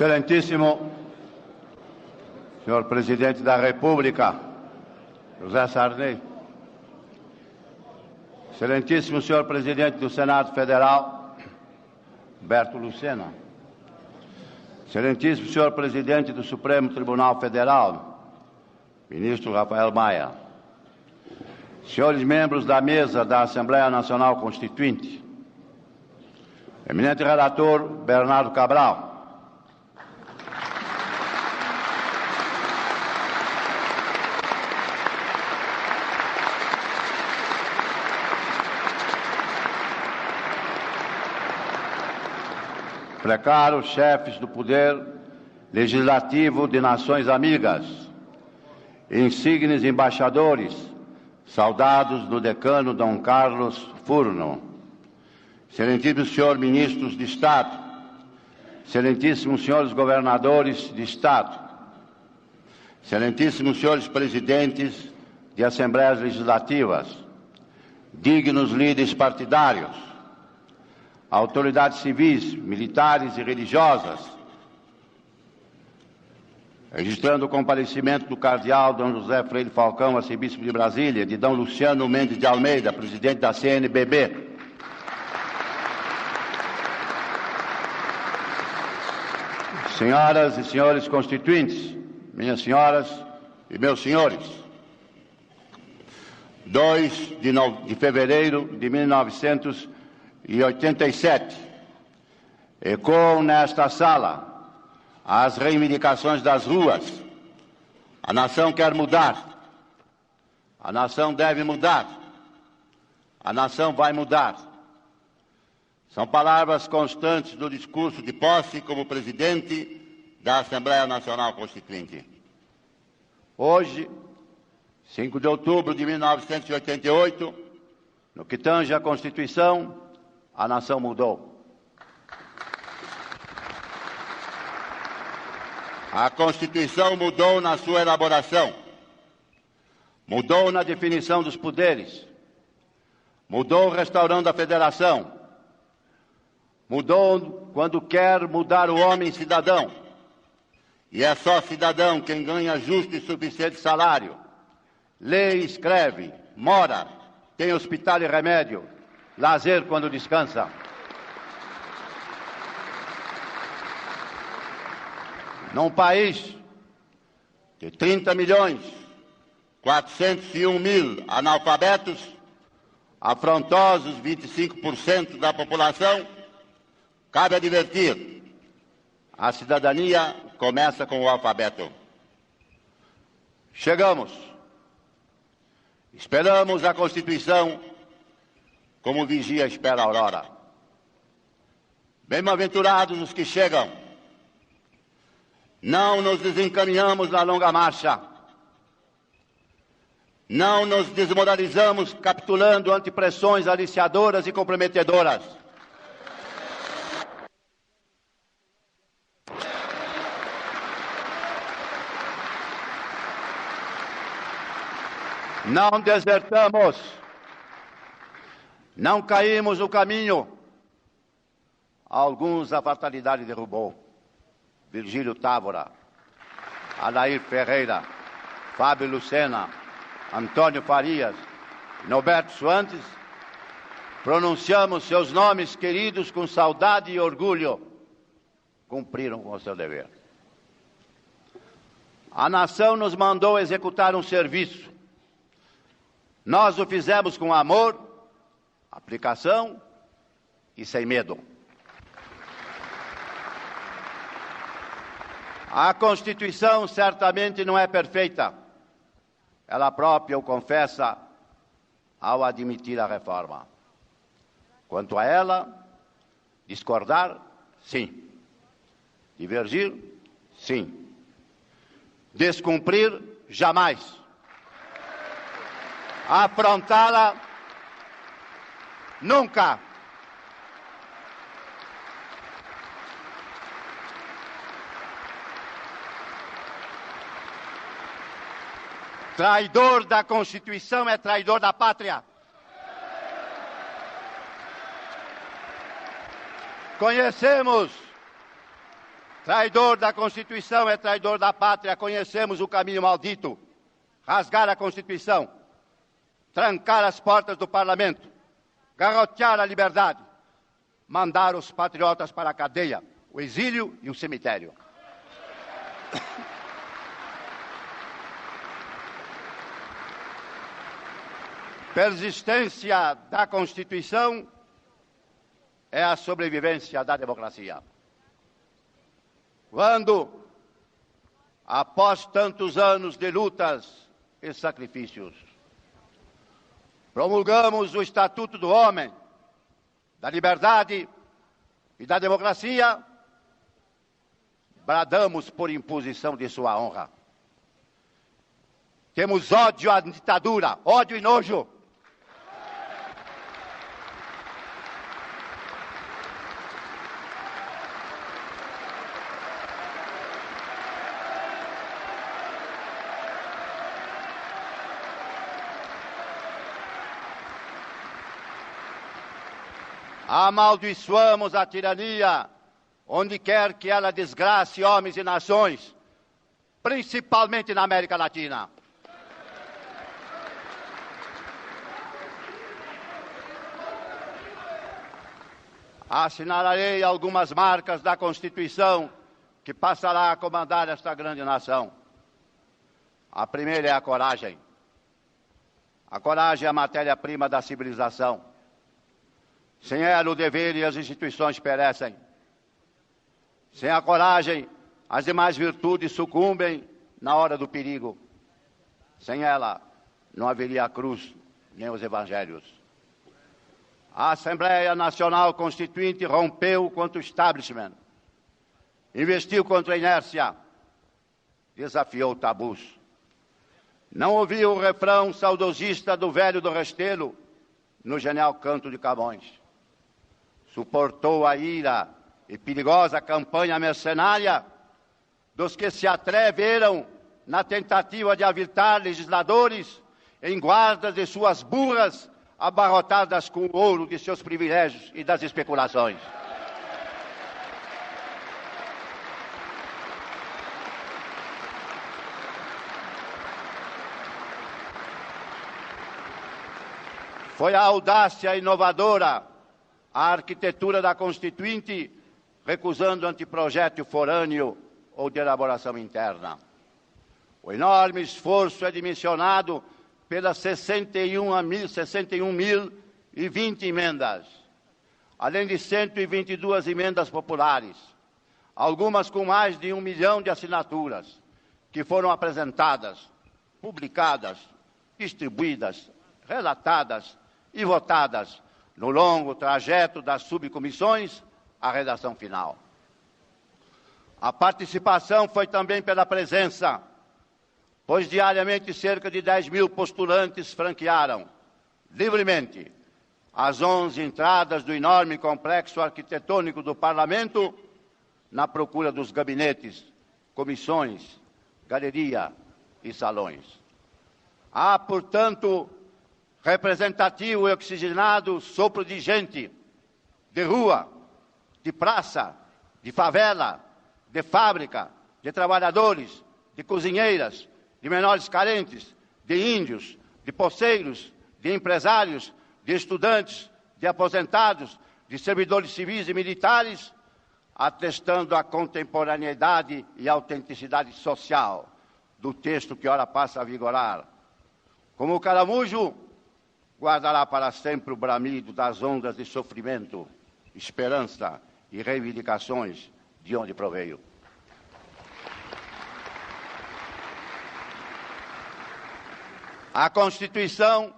Excelentíssimo senhor Presidente da República, José Sarney. Excelentíssimo senhor Presidente do Senado Federal, Humberto Lucena. Excelentíssimo senhor Presidente do Supremo Tribunal Federal, Ministro Rafael Maia. Senhores membros da mesa da Assembleia Nacional Constituinte, eminente relator Bernardo Cabral. Precaros chefes do Poder Legislativo de nações amigas, insignes embaixadores, saudados do decano Dom Carlos Furno, excelentíssimos senhores ministros de Estado, excelentíssimos senhores governadores de Estado, excelentíssimos senhores presidentes de assembleias legislativas, dignos líderes partidários, autoridades civis, militares e religiosas, registrando o comparecimento do cardeal Dom José Freire Falcão, arcebispo de Brasília, de Dom Luciano Mendes de Almeida, presidente da CNBB. Senhoras e senhores constituintes, minhas senhoras e meus senhores, 2 de fevereiro de 1987, ecoam nesta sala as reivindicações das ruas. A nação quer mudar. A nação deve mudar. A nação vai mudar. São palavras constantes do discurso de posse como presidente da Assembleia Nacional Constituinte. Hoje, 5 de outubro de 1988, no que tange à Constituição, a nação mudou. A Constituição mudou na sua elaboração, mudou na definição dos poderes, mudou restaurando a federação, mudou quando quer mudar o homem cidadão. E é só cidadão quem ganha justo e suficiente salário, lê e escreve, mora, tem hospital e remédio, lazer quando descansa. Num país de 30.401.000 analfabetos, afrontosos 25% da população, cabe advertir, a cidadania começa com o alfabeto. Chegamos, esperamos a Constituição como vigia espera a aurora. Bem-aventurados os que chegam. Não nos desencaminhamos na longa marcha. Não nos desmoralizamos capitulando ante pressões aliciadoras e comprometedoras. Não desertamos. Não caímos no caminho. Alguns a fatalidade derrubou. Virgílio Távora, Adair Ferreira, Fábio Lucena, Antônio Farias, Norberto Schwantes, pronunciamos seus nomes queridos com saudade e orgulho. Cumpriram com o seu dever. A nação nos mandou executar um serviço. Nós o fizemos com amor, aplicação e sem medo. A Constituição certamente não é perfeita. Ela própria o confessa ao admitir a reforma. Quanto a ela, discordar, sim. Divergir, sim. Descumprir, jamais. Afrontá-la, nunca. Traidor da Constituição é traidor da pátria. Traidor da Constituição é traidor da pátria. Conhecemos o caminho maldito. Rasgar a Constituição, trancar as portas do Parlamento, garrotear a liberdade, mandar os patriotas para a cadeia, o exílio e o cemitério. Persistência da Constituição é a sobrevivência da democracia. Quando, após tantos anos de lutas e sacrifícios, promulgamos o Estatuto do Homem, da Liberdade e da Democracia, bradamos por imposição de sua honra. Temos ódio à ditadura, ódio e nojo. Amaldiçoamos a tirania, onde quer que ela desgrace homens e nações, principalmente na América Latina. Assinalarei algumas marcas da Constituição que passará a comandar esta grande nação. A primeira é a coragem. A coragem é a matéria-prima da civilização. Sem ela, o dever e as instituições perecem. Sem a coragem, as demais virtudes sucumbem na hora do perigo. Sem ela, não haveria a cruz, nem os evangelhos. A Assembleia Nacional Constituinte rompeu contra o establishment, investiu contra a inércia, desafiou tabus. Não ouviu o refrão saudosista do velho do Restelo no genial canto de Camões. Suportou a ira e perigosa campanha mercenária dos que se atreveram na tentativa de aviltar legisladores em guardas de suas burras abarrotadas com o ouro de seus privilégios e das especulações. Foi a audácia inovadora a arquitetura da Constituinte, recusando anteprojeto forâneo ou de elaboração interna. O enorme esforço é dimensionado pelas 61.020 emendas, além de 122 emendas populares, algumas com mais de 1 milhão de assinaturas, que foram apresentadas, publicadas, distribuídas, relatadas e votadas no longo trajeto das subcomissões à redação final. A participação foi também pela presença, pois diariamente cerca de 10 mil postulantes franquearam, livremente, as 11 entradas do enorme complexo arquitetônico do Parlamento na procura dos gabinetes, comissões, galeria e salões. Há, portanto, representativo e oxigenado sopro de gente, de rua, de praça, de favela, de fábrica, de trabalhadores, de cozinheiras, de menores carentes, de índios, de poceiros, de empresários, de estudantes, de aposentados, de servidores civis e militares, atestando a contemporaneidade e a autenticidade social do texto que ora passa a vigorar. Como o caramujo, guardará para sempre o bramido das ondas de sofrimento, esperança e reivindicações de onde proveio. A Constituição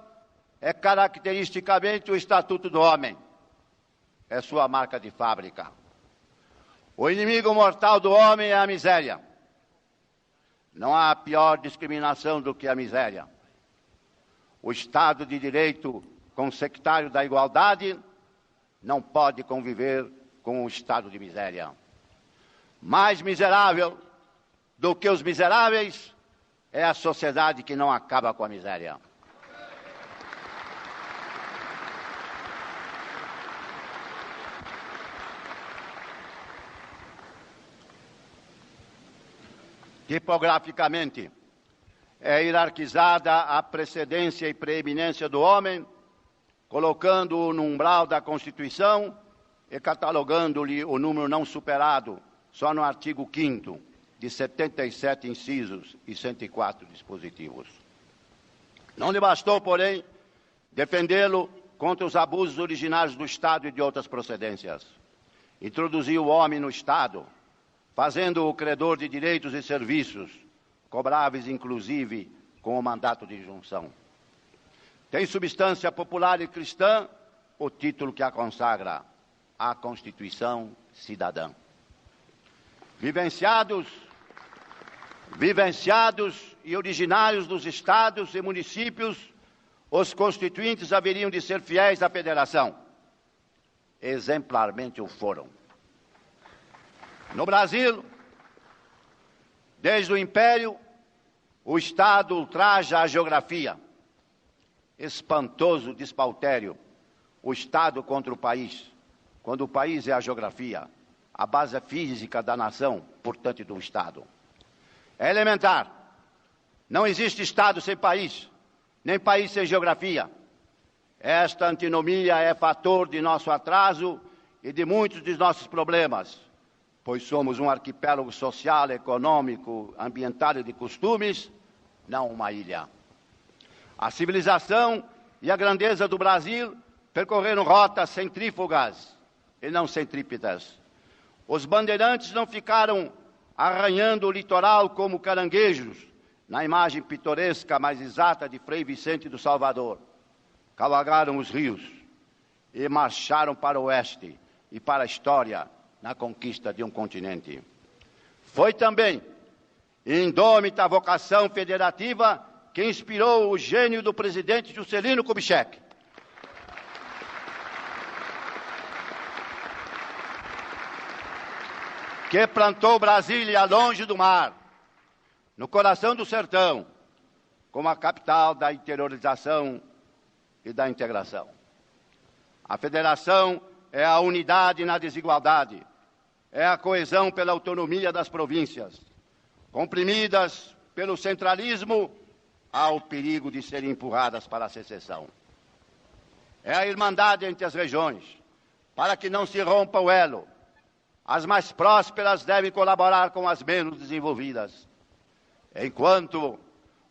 é caracteristicamente o Estatuto do Homem. É sua marca de fábrica. O inimigo mortal do homem é a miséria. Não há pior discriminação do que a miséria. O Estado de Direito consectário da igualdade não pode conviver com o estado de miséria. Mais miserável do que os miseráveis é a sociedade que não acaba com a miséria. Tipograficamente, é hierarquizada a precedência e preeminência do homem, colocando-o no umbral da Constituição e catalogando-lhe o número não superado, só no artigo 5º, de 77 incisos e 104 dispositivos. Não lhe bastou, porém, defendê-lo contra os abusos originários do Estado e de outras procedências. Introduziu o homem no Estado, fazendo-o credor de direitos e serviços, cobráveis inclusive com o mandato de junção. Tem substância popular e cristã o título que a consagra, a Constituição Cidadã. Vivenciados e originários dos estados e municípios, os constituintes haveriam de ser fiéis à federação. Exemplarmente o foram. No Brasil, desde o Império, o Estado ultraja a geografia. Espantoso despautério, o Estado contra o país, quando o país é a geografia, a base física da nação, portanto, do Estado. É elementar. Não existe Estado sem país, nem país sem geografia. Esta antinomia é fator de nosso atraso e de muitos de nossos problemas, pois somos um arquipélago social, econômico, ambiental e de costumes, não uma ilha. A civilização e a grandeza do Brasil percorreram rotas centrífugas e não centrípetas. Os bandeirantes não ficaram arranhando o litoral como caranguejos, na imagem pitoresca mais exata de Frei Vicente do Salvador. Cavalgaram os rios e marcharam para o oeste e para a história na conquista de um continente. Foi também indômita vocação federativa que inspirou o gênio do presidente Juscelino Kubitschek. Que plantou Brasília longe do mar, no coração do sertão, como a capital da interiorização e da integração. A federação é a unidade na desigualdade, é a coesão pela autonomia das províncias, comprimidas pelo centralismo, há o perigo de serem empurradas para a secessão. É a irmandade entre as regiões, para que não se rompa o elo. As mais prósperas devem colaborar com as menos desenvolvidas. Enquanto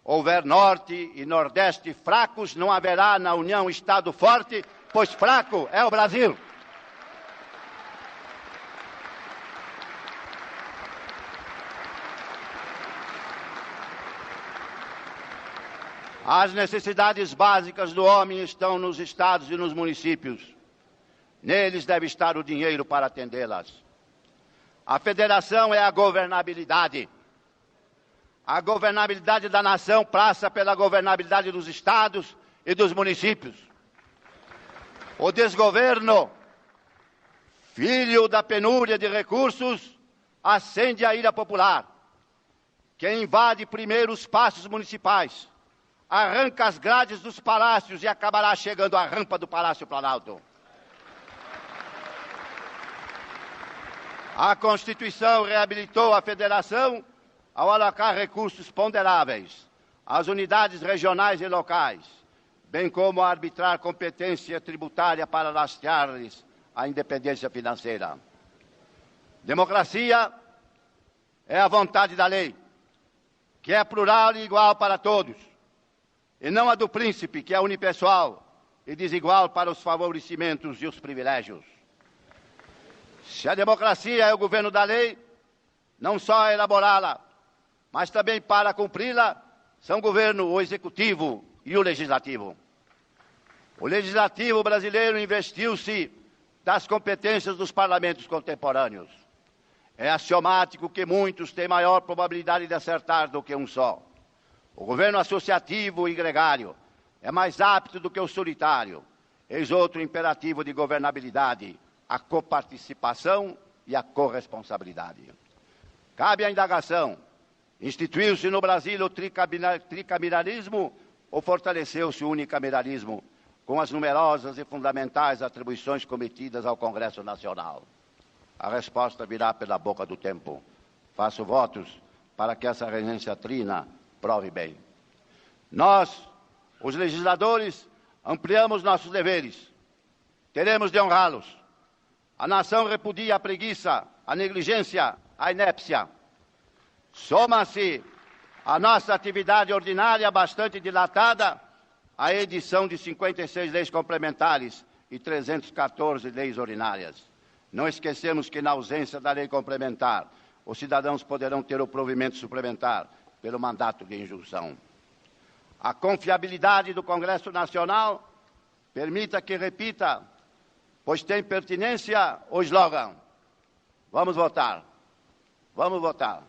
houver Norte e Nordeste fracos, não haverá na União Estado forte, pois fraco é o Brasil. As necessidades básicas do homem estão nos estados e nos municípios. Neles deve estar o dinheiro para atendê-las. A federação é a governabilidade. A governabilidade da nação passa pela governabilidade dos estados e dos municípios. O desgoverno, filho da penúria de recursos, acende a ira popular. Quem invade primeiro os passos municipais, arranca as grades dos palácios e acabará chegando à rampa do Palácio Planalto. A Constituição reabilitou a federação ao alocar recursos ponderáveis às unidades regionais e locais, bem como a arbitrar competência tributária para lastrear-lhes a independência financeira. Democracia é a vontade da lei, que é plural e igual para todos, e não a do príncipe, que é unipessoal e desigual para os favorecimentos e os privilégios. Se a democracia é o governo da lei, não só elaborá-la, mas também para cumpri-la, são governo o executivo e o legislativo. O legislativo brasileiro investiu-se das competências dos parlamentos contemporâneos. É axiomático que muitos têm maior probabilidade de acertar do que um só. O governo associativo e gregário é mais apto do que o solitário. Eis outro imperativo de governabilidade: a coparticipação e a corresponsabilidade. Cabe a indagação: instituiu-se no Brasil o tricameralismo ou fortaleceu-se o unicameralismo com as numerosas e fundamentais atribuições cometidas ao Congresso Nacional? A resposta virá pela boca do tempo. Faço votos para que essa regência trina prove bem. Nós, os legisladores, ampliamos nossos deveres. Teremos de honrá-los. A nação repudia a preguiça, a negligência, a inépcia. Soma-se a nossa atividade ordinária bastante dilatada a edição de 56 leis complementares e 314 leis ordinárias. Não esquecemos que, na ausência da lei complementar, os cidadãos poderão ter o provimento suplementar pelo mandato de injunção. A confiabilidade do Congresso Nacional permita que repita, pois tem pertinência, o slogan: vamos votar, vamos votar.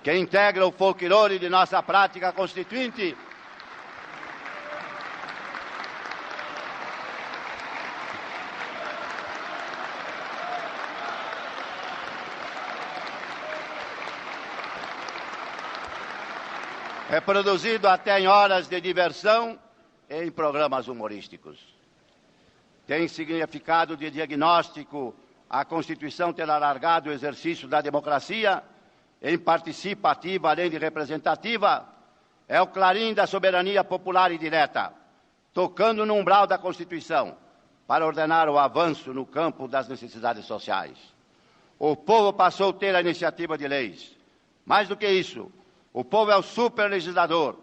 Que integra o folclore de nossa prática constituinte reproduzido até em horas de diversão e em programas humorísticos. Tem significado de diagnóstico a Constituição ter alargado o exercício da democracia em participativa, além de representativa, é o clarim da soberania popular e direta, tocando no umbral da Constituição, para ordenar o avanço no campo das necessidades sociais. O povo passou a ter a iniciativa de leis. Mais do que isso, o povo é o superlegislador,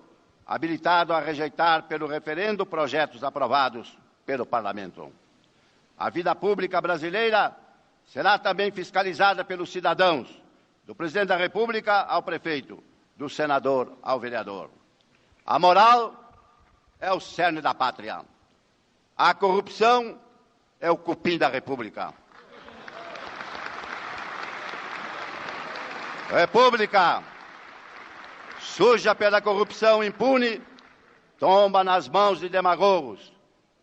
habilitado a rejeitar pelo referendo projetos aprovados pelo Parlamento. A vida pública brasileira será também fiscalizada pelos cidadãos, do presidente da República ao prefeito, do senador ao vereador. A moral é o cerne da pátria. A corrupção é o cupim da República. República suja pela corrupção impune, tomba nas mãos de demagogos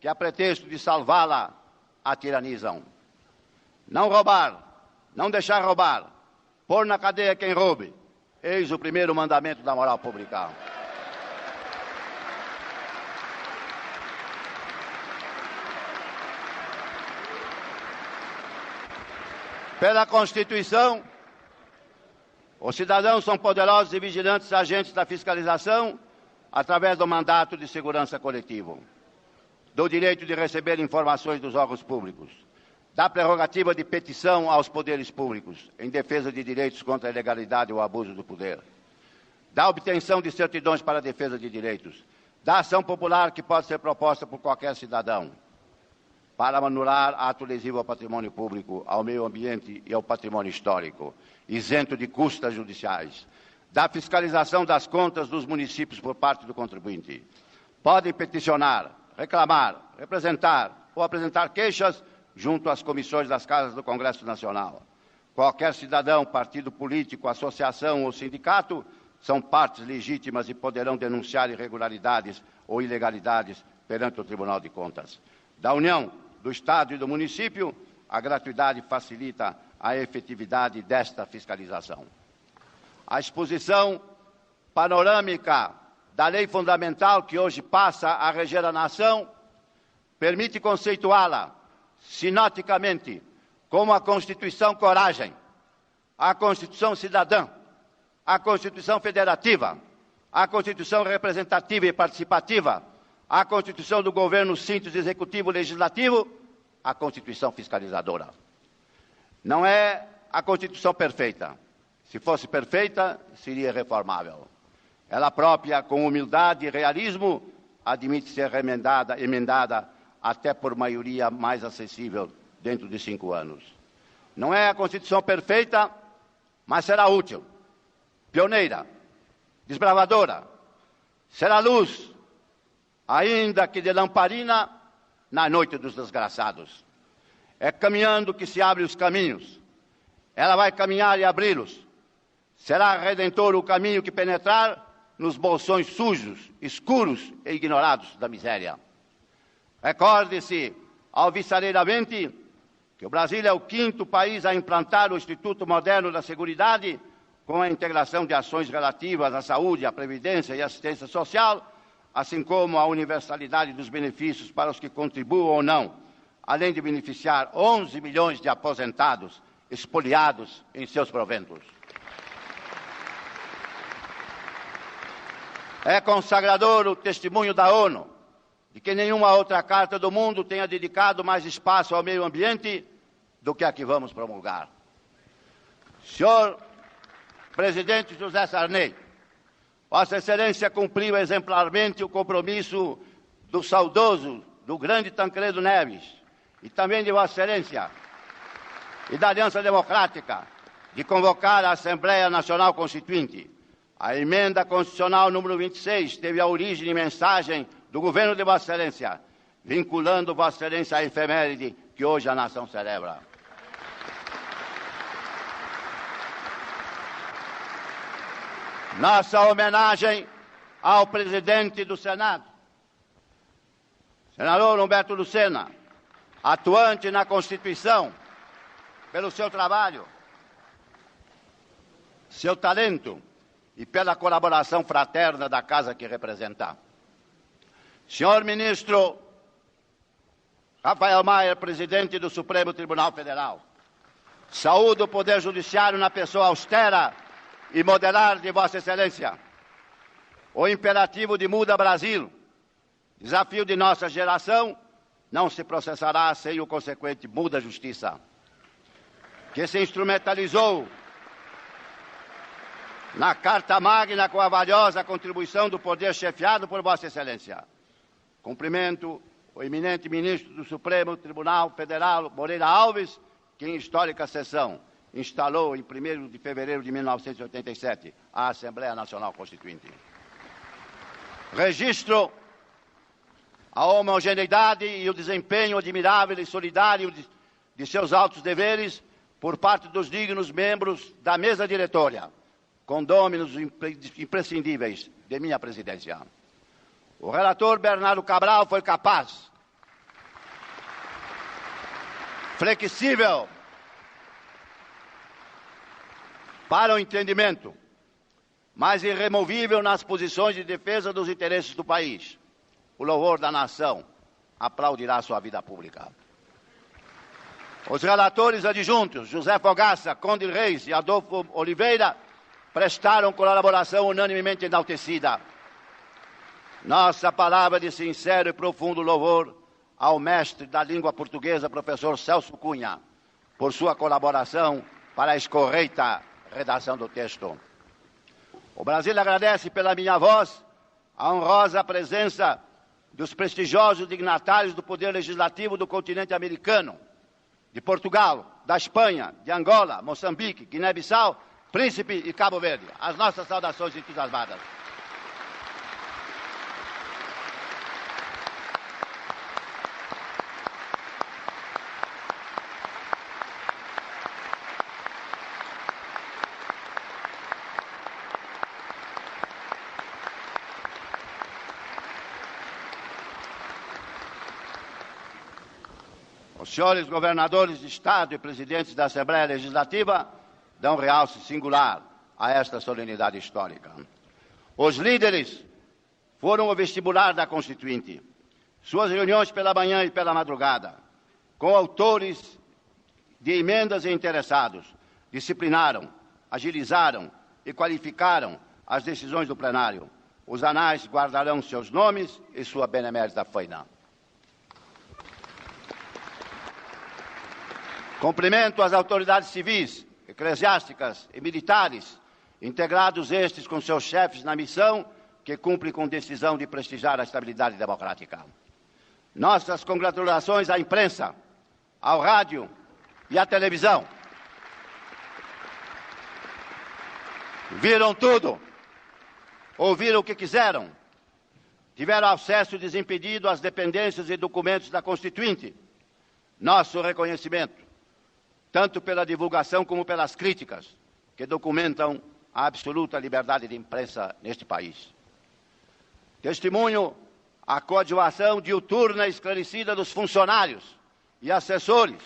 que, a pretexto de salvá-la, a tiranizam. Não roubar, não deixar roubar, pôr na cadeia quem roube, eis o primeiro mandamento da moral pública. Pela Constituição, os cidadãos são poderosos e vigilantes agentes da fiscalização através do mandato de segurança coletivo, do direito de receber informações dos órgãos públicos, da prerrogativa de petição aos poderes públicos em defesa de direitos contra a ilegalidade ou abuso do poder, da obtenção de certidões para a defesa de direitos, da ação popular que pode ser proposta por qualquer cidadão para anular ato lesivo ao patrimônio público, ao meio ambiente e ao patrimônio histórico, isento de custas judiciais, da fiscalização das contas dos municípios por parte do contribuinte. Podem peticionar, reclamar, representar ou apresentar queixas junto às comissões das casas do Congresso Nacional. Qualquer cidadão, partido político, associação ou sindicato são partes legítimas e poderão denunciar irregularidades ou ilegalidades perante o Tribunal de Contas. Da União, do Estado e do município, a gratuidade facilita a efetividade desta fiscalização. A exposição panorâmica da lei fundamental que hoje passa a reger a nação permite conceituá-la sinoticamente como a Constituição Coragem, a Constituição Cidadã, a Constituição Federativa, a Constituição Representativa e Participativa, a Constituição do Governo Síntese Executivo Legislativo, a Constituição Fiscalizadora. Não é a Constituição perfeita. Se fosse perfeita, seria reformável. Ela própria, com humildade e realismo, admite ser emendada até por maioria mais acessível dentro de 5 anos. Não é a Constituição perfeita, mas será útil, pioneira, desbravadora, será luz, ainda que de lamparina, na noite dos desgraçados. É caminhando que se abrem os caminhos. Ela vai caminhar e abri-los. Será redentor o caminho que penetrar nos bolsões sujos, escuros e ignorados da miséria. Recorde-se, alvissareiramente, que o Brasil é o 5º país a implantar o Instituto Moderno da Seguridade, com a integração de ações relativas à saúde, à previdência e assistência social, assim como a universalidade dos benefícios para os que contribuam ou não, além de beneficiar 11 milhões de aposentados expoliados em seus proventos. É consagrador o testemunho da ONU de que nenhuma outra carta do mundo tenha dedicado mais espaço ao meio ambiente do que a que vamos promulgar. Senhor Presidente José Sarney, Vossa Excelência cumpriu exemplarmente o compromisso do saudoso, do grande Tancredo Neves, e também de Vossa Excelência e da Aliança Democrática, de convocar a Assembleia Nacional Constituinte. A emenda constitucional número 26 teve a origem e mensagem do governo de Vossa Excelência, vinculando Vossa Excelência à efeméride que hoje a nação celebra. Nossa homenagem ao presidente do Senado, senador Humberto Lucena, atuante na Constituição, pelo seu trabalho, seu talento e pela colaboração fraterna da casa que representa. Senhor ministro Rafael Maia, presidente do Supremo Tribunal Federal, saúdo o Poder Judiciário na pessoa austera e modelar de Vossa Excelência. O imperativo de Muda Brasil, desafio de nossa geração, não se processará sem o consequente Muda Justiça, que se instrumentalizou na Carta Magna com a valiosa contribuição do poder chefiado por Vossa Excelência. Cumprimento o eminente ministro do Supremo Tribunal Federal, Moreira Alves, que em histórica sessão instalou em 1º de fevereiro de 1987 a Assembleia Nacional Constituinte. Registro a homogeneidade e o desempenho admirável e solidário de seus altos deveres por parte dos dignos membros da mesa diretória, condôminos imprescindíveis de minha presidência. O relator Bernardo Cabral foi capaz, flexível para o entendimento, mas irremovível nas posições de defesa dos interesses do país. O louvor da nação aplaudirá sua vida pública. Os relatores adjuntos, José Fogaça, Conde Reis e Adolfo Oliveira, prestaram colaboração unanimemente enaltecida. Nossa palavra de sincero e profundo louvor ao mestre da língua portuguesa, professor Celso Cunha, por sua colaboração para a escorreita redação do texto. O Brasil agradece pela minha voz a honrosa presença dos prestigiosos dignatários do Poder Legislativo do continente americano, de Portugal, da Espanha, de Angola, Moçambique, Guiné-Bissau, Príncipe e Cabo Verde. As nossas saudações entusiasmadas. Os senhores governadores de Estado e presidentes da Assembleia Legislativa dão realce singular a esta solenidade histórica. Os líderes foram ao vestibular da Constituinte. Suas reuniões pela manhã e pela madrugada, com autores de emendas e interessados, disciplinaram, agilizaram e qualificaram as decisões do plenário. Os anais guardarão seus nomes e sua benemérita faina. Cumprimento as autoridades civis, eclesiásticas e militares, integrados estes com seus chefes na missão, que cumpre com decisão de prestigiar a estabilidade democrática. Nossas congratulações à imprensa, ao rádio e à televisão. Viram tudo, ouviram o que quiseram, tiveram acesso desimpedido às dependências e documentos da Constituinte. Nosso reconhecimento, tanto pela divulgação como pelas críticas, que documentam a absoluta liberdade de imprensa neste país. Testemunho a coadjuvação diuturna e esclarecida dos funcionários e assessores,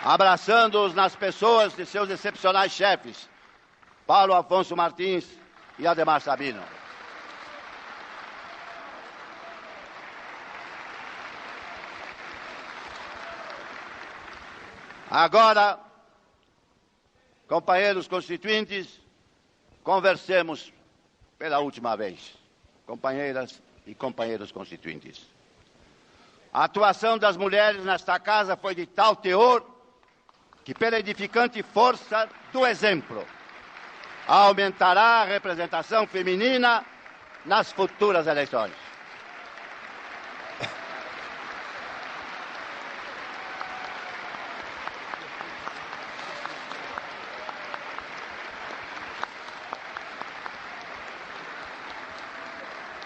abraçando-os nas pessoas de seus excepcionais chefes, Paulo Afonso Martins e Ademar Sabino. Agora, companheiros constituintes, conversemos pela última vez, companheiras e companheiros constituintes. A atuação das mulheres nesta casa foi de tal teor que, pela edificante força do exemplo, aumentará a representação feminina nas futuras eleições.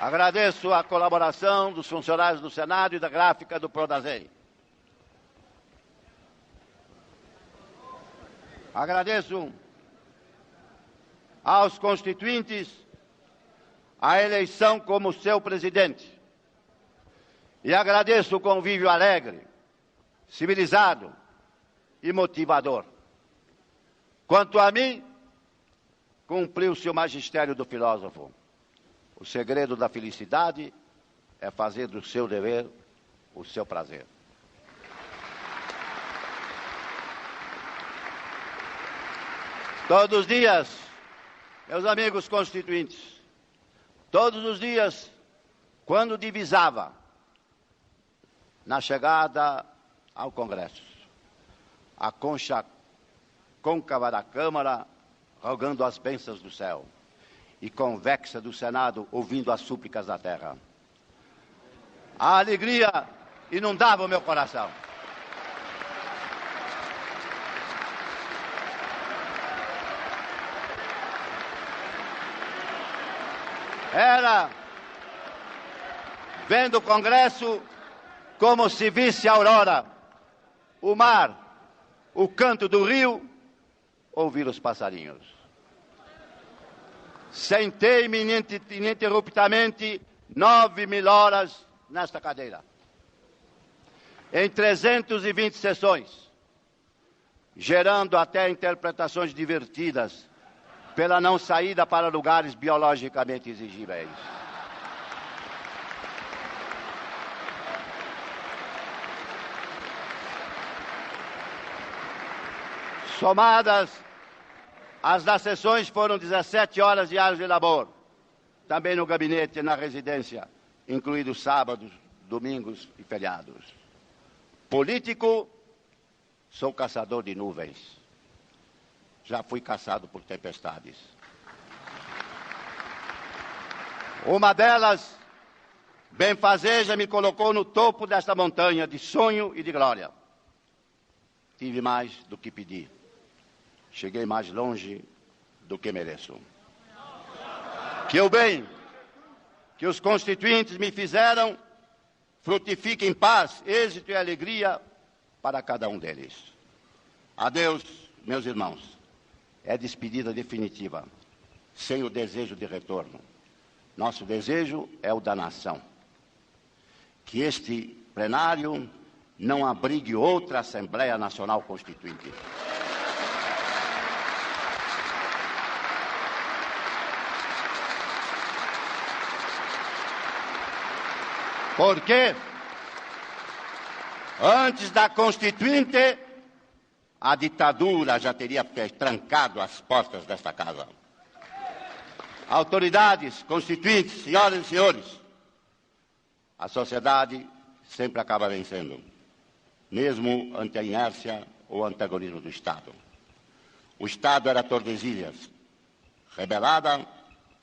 Agradeço a colaboração dos funcionários do Senado e da gráfica do Prodazem. Agradeço aos constituintes a eleição como seu presidente. E agradeço o convívio alegre, civilizado e motivador. Quanto a mim, cumpriu-se o magistério do filósofo. O segredo da felicidade é fazer do seu dever o seu prazer. Todos os dias, meus amigos constituintes, todos os dias, quando divisava na chegada ao Congresso, a concha côncava da Câmara rogando as bênçãos do céu, e convexa do Senado, ouvindo as súplicas da terra. A alegria inundava o meu coração. Era vendo o Congresso como se visse a aurora, o mar, o canto do rio, ouvir os passarinhos. Sentei-me ininterruptamente 9.000 horas nesta cadeira, em 320 sessões, gerando até interpretações divertidas pela não saída para lugares biologicamente exigíveis. Somadas, as das sessões foram 17 horas diárias de labor, também no gabinete e na residência, incluídos sábados, domingos e feriados. Político, sou caçador de nuvens. Já fui caçado por tempestades. Uma delas, benfazeja, me colocou no topo desta montanha de sonho e de glória. Tive mais do que pedi. Cheguei mais longe do que mereço. Que o bem que os constituintes me fizeram frutifique em paz, êxito e alegria para cada um deles. Adeus, meus irmãos. É despedida definitiva, sem o desejo de retorno. Nosso desejo é o da nação. Que este plenário não abrigue outra Assembleia Nacional Constituinte. Porque antes da Constituinte, a ditadura já teria trancado as portas desta casa. Autoridades, constituintes, senhoras e senhores, a sociedade sempre acaba vencendo, mesmo ante a inércia ou antagonismo do Estado. O Estado era Tordesilhas. Rebelada,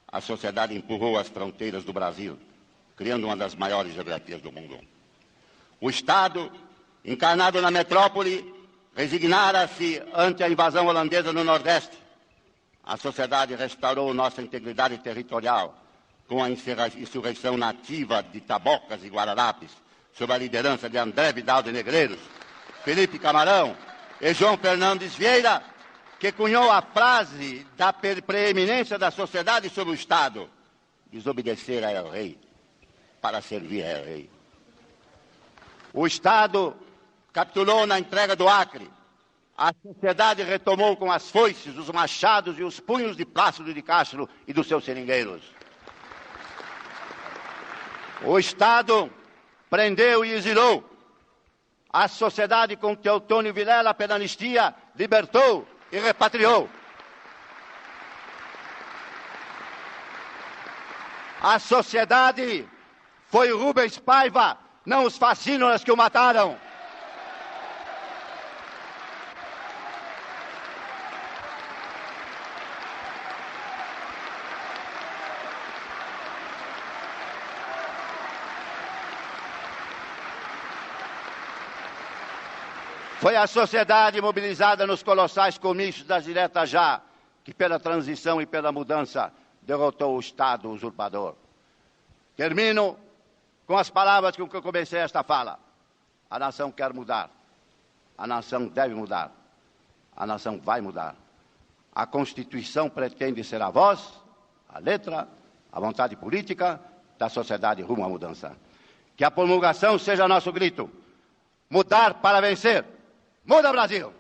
a sociedade empurrou as fronteiras do Brasil, criando uma das maiores geografias do mundo. O Estado, encarnado na metrópole, resignara-se ante a invasão holandesa no Nordeste. A sociedade restaurou nossa integridade territorial com a insurreição nativa de Tabocas e Guararapes, sob a liderança de André Vidal de Negreiros, Felipe Camarão e João Fernandes Vieira, que cunhou a frase da preeminência da sociedade sobre o Estado: desobedecer ao rei para servir ao rei. O Estado capitulou na entrega do Acre. A sociedade retomou com as foices, os machados e os punhos de Plácido de Castro e dos seus seringueiros. O Estado prendeu e exilou. A sociedade com Teotônio Vilela, pela anistia, libertou e repatriou. A sociedade foi o Rubens Paiva, não os fascínoras que o mataram. Foi a sociedade mobilizada nos colossais comícios das diretas já, que pela transição e pela mudança derrotou o Estado usurpador. Termino com as palavras com que eu comecei esta fala. A nação quer mudar. A nação deve mudar. A nação vai mudar. A Constituição pretende ser a voz, a letra, a vontade política da sociedade rumo à mudança. Que a promulgação seja nosso grito. Mudar para vencer. Muda, Brasil!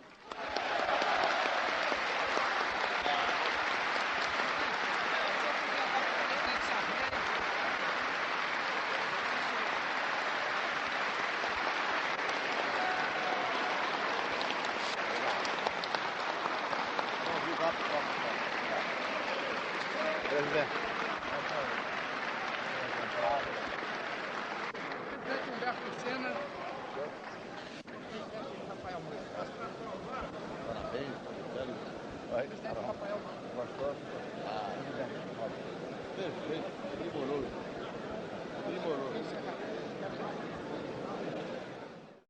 Perfeito, primoroso.